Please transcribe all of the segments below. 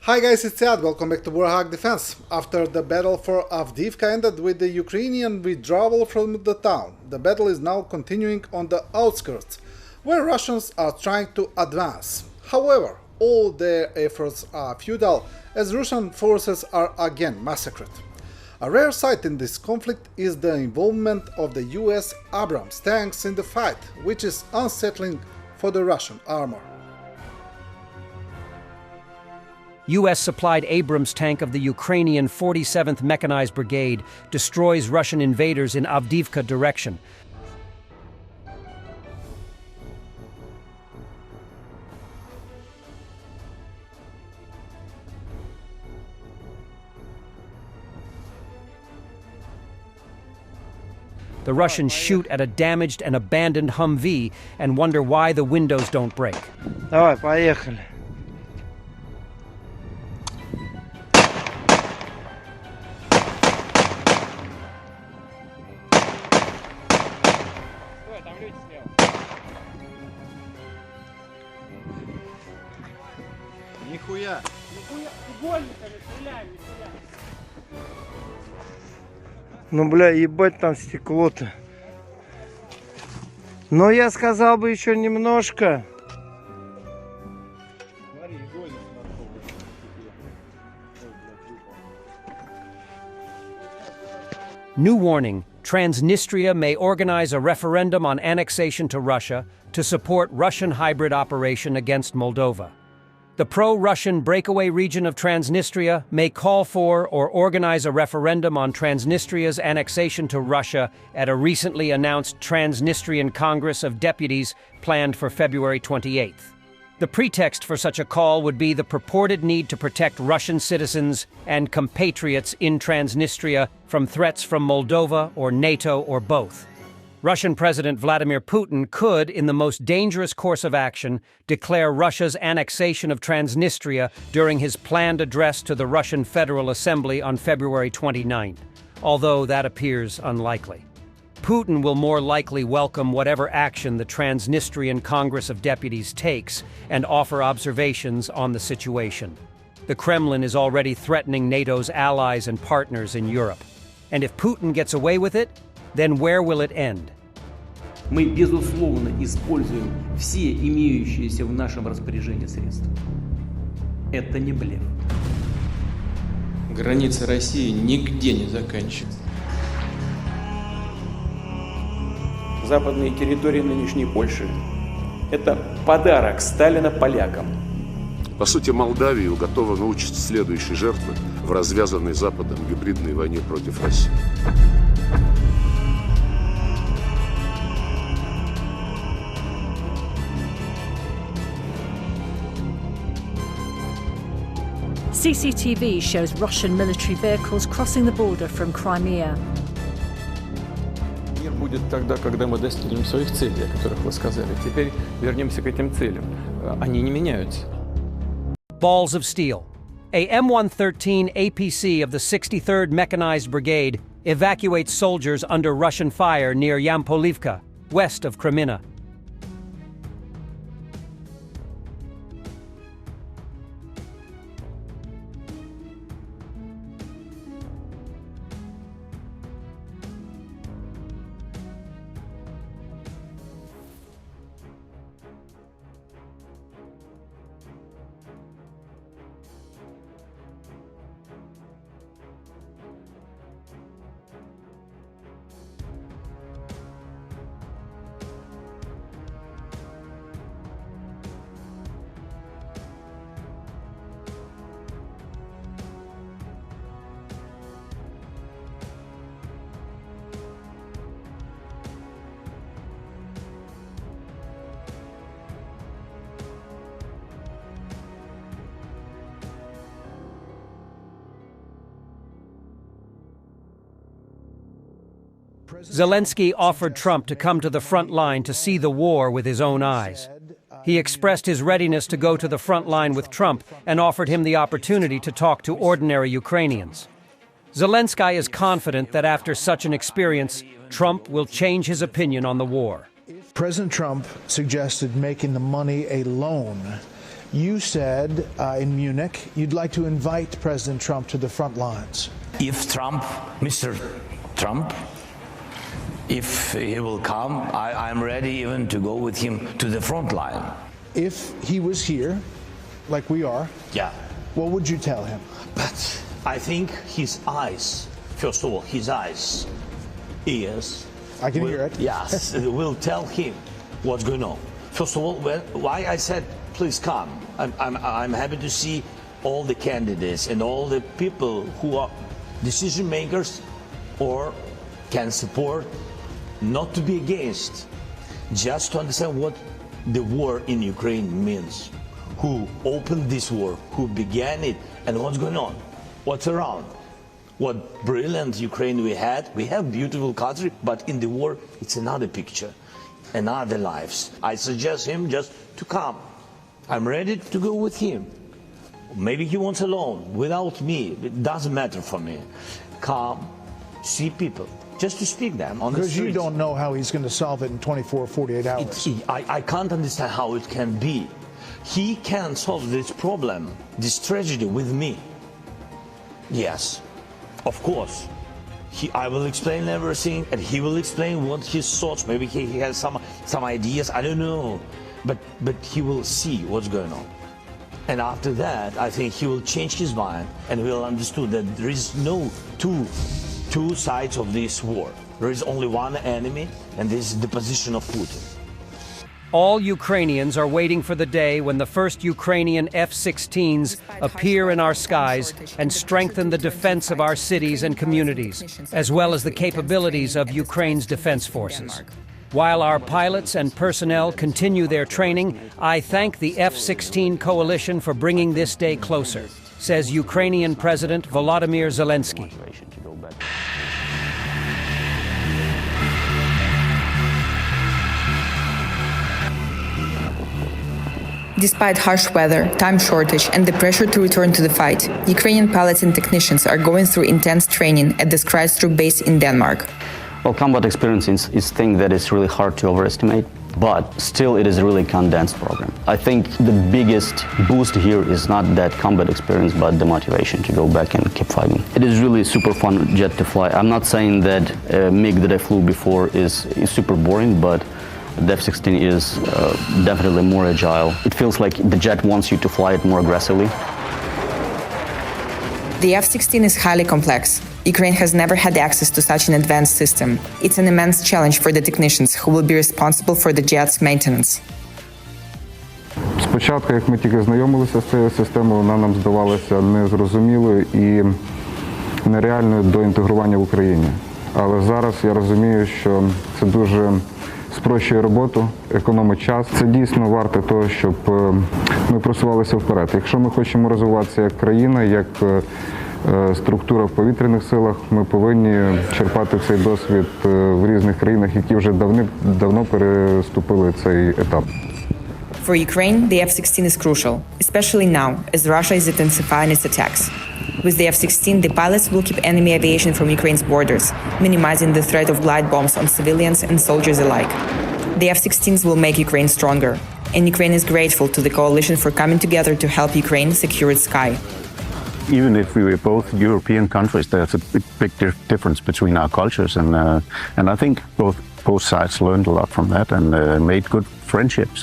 Hi guys, it's Ed. Welcome back to Warthog Defense. After the battle for Avdiivka ended with the Ukrainian withdrawal from the town, the battle is now continuing on the outskirts, where Russians are trying to advance. However, all their efforts are futile, as Russian forces are again massacred. A rare sight in this conflict is the involvement of the US Abrams tanks in the fight, which is unsettling for the Russian armor. US-supplied Abrams tank of the Ukrainian 47th Mechanized Brigade destroys Russian invaders in Avdiivka direction. The Russians shoot at a damaged and abandoned Humvee and wonder why the windows don't break. Давай, поехали. Нихуя! Ну, бля, ебать там стекло-то. Но я сказал бы еще немножко. New warning. Transnistria may organize a referendum on annexation to Russia to support Russian hybrid operation against Moldova. The pro-Russian breakaway region of Transnistria may call for or organize a referendum on Transnistria's annexation to Russia at a recently announced Transnistrian Congress of Deputies planned for February 28th. The pretext for such a call would be the purported need to protect Russian citizens and compatriots in Transnistria from threats from Moldova or NATO or both. Russian President Vladimir Putin could, in the most dangerous course of action, declare Russia's annexation of Transnistria during his planned address to the Russian Federal Assembly on February 29th, although that appears unlikely. Putin will more likely welcome whatever action the Transnistrian Congress of Deputies takes and offer observations on the situation. The Kremlin is already threatening NATO's allies and partners in Europe. And if Putin gets away with it, then where will it end? Мы, безусловно, используем все имеющиеся в нашем распоряжении средства. Это не блеф. Граница России нигде не заканчивается. Западные территории нынешней Польши – это подарок Сталина полякам. По сути, Молдавия готова научить следующей жертвы в развязанной Западом гибридной войне против России. CCTV shows Russian military vehicles crossing the border from Crimea. Мир будет тогда, когда мы достигнем своих целей, о которых вы сказали. Теперь вернемся к этим целям. Они не меняются. Balls of steel. A M113 APC of the 63rd Mechanized Brigade evacuates soldiers under Russian fire near Yampolivka, west of Kreminna. Zelensky offered Trump to come to the front line to see the war with his own eyes. He expressed his readiness to go to the front line with Trump and offered him the opportunity to talk to ordinary Ukrainians. Zelensky is confident that after such an experience, Trump will change his opinion on the war. President Trump suggested making the money a loan You said in Munich you'd like to invite President Trump to the front lines. If Trump, Mr. Trump, if he will come, I'm ready even to go with him to the front line. If he was here, like we are, yeah, what would you tell him? But I think his eyes, first of all, his eyes, ears. I can hear it. Yes, will tell him what's going on. First of all, why I said please come. I'm happy to see all the candidates and all the people who are decision makers or can support, not to be against, just to understand what the war in Ukraine means. Who opened this war, who began it, and what's going on, what's around. What brilliant Ukraine we had. We have beautiful country, but in the war, it's another picture, another lives. I suggest him just to come. I'm ready to go with him. Maybe he wants alone, without me. It doesn't matter for me. Come, see people, just to speak them on the streets. Because you don't know how he's going to solve it in 24, 48 hours. I can't understand how it can be. He can solve this problem, this tragedy with me. Yes. Of course, I will explain everything, and he will explain what his thoughts. Maybe he has some ideas. I don't know, but he will see what's going on, and after that, I think he will change his mind and will understand that there is no two sides of this war. There is only one enemy, and this is the position of Putin. All Ukrainians are waiting for the day when the first Ukrainian F-16s appear in our skies and strengthen the defense of our cities and communities, as well as the capabilities of Ukraine's defense forces. While our pilots and personnel continue their training, I thank the F-16 coalition for bringing this day closer, says Ukrainian President Volodymyr Zelensky. Despite harsh weather, time shortage, and the pressure to return to the fight, Ukrainian pilots and technicians are going through intense training at the Skrydstrup base in Denmark. Well, combat experience is a thing that is really hard to overestimate, but still it is a really condensed program. I think the biggest boost here is not that combat experience, but the motivation to go back and keep fighting. It is really super fun jet to fly. I'm not saying that MiG that I flew before is super boring, but the F-16 is definitely more agile. It feels like the jet wants you to fly it more aggressively. The F-16 is highly complex. Ukraine has never had access to such an advanced system. It's an immense challenge for the technicians who will be responsible for the jet's maintenance. Спочатку, як ми тільки знайомилися з цією системою, вона нам здавалася незрозумілою і нереальною до інтегрування в Україні. Але зараз я розумію, що це дуже спрощує роботу, економить час. Це дійсно варто того, щоб ми просувалися вперед. Якщо ми хочемо розвиватися як країна, як структура в повітряних силах, ми повинні черпати цей досвід в різних країнах, які вже давно переступили цей етап. For Ukraine, the F-16 is crucial, especially now, as Russia is intensifying its attacks. With the F-16, the pilots will keep enemy aviation from Ukraine's borders, minimizing the threat of glide bombs on civilians and soldiers alike. The F-16s will make Ukraine stronger, and Ukraine is grateful to the coalition for coming together to help Ukraine secure its sky. Even if we were both European countries, there's a big difference between our cultures, and I think both sides learned a lot from that and made good friendships.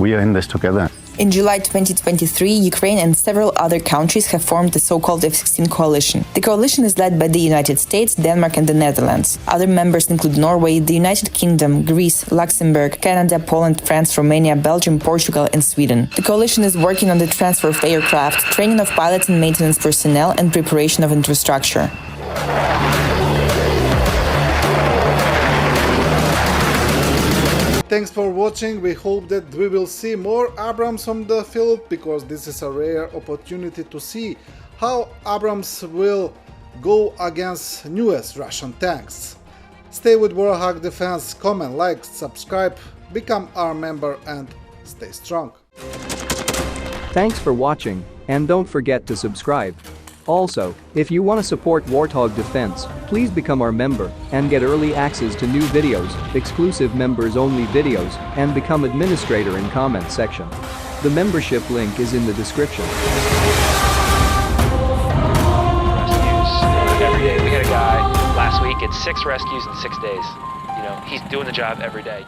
We are in this together. In July 2023, Ukraine and several other countries have formed the so-called F-16 coalition. The coalition is led by the United States, Denmark, and the Netherlands. Other members include Norway, the United Kingdom, Greece, Luxembourg, Canada, Poland, France, Romania, Belgium, Portugal, and Sweden. The coalition is working on the transfer of aircraft, training of pilots and maintenance personnel, and preparation of infrastructure. Thanks for watching. We hope that we will see more Abrams on the field, because this is a rare opportunity to see how Abrams will go against newest Russian tanks. Stay with Warthog Defense, comment, like, subscribe, become our member, and stay strong. Thanks for watching, and don't forget to subscribe. Also, if you want to support Warthog Defense, please become our member and get early access to new videos, exclusive members-only videos, and become administrator in comment section. The membership link is in the description. Every day. We had a guy last week at 6 rescues in 6 days. You know, he's doing the job every day.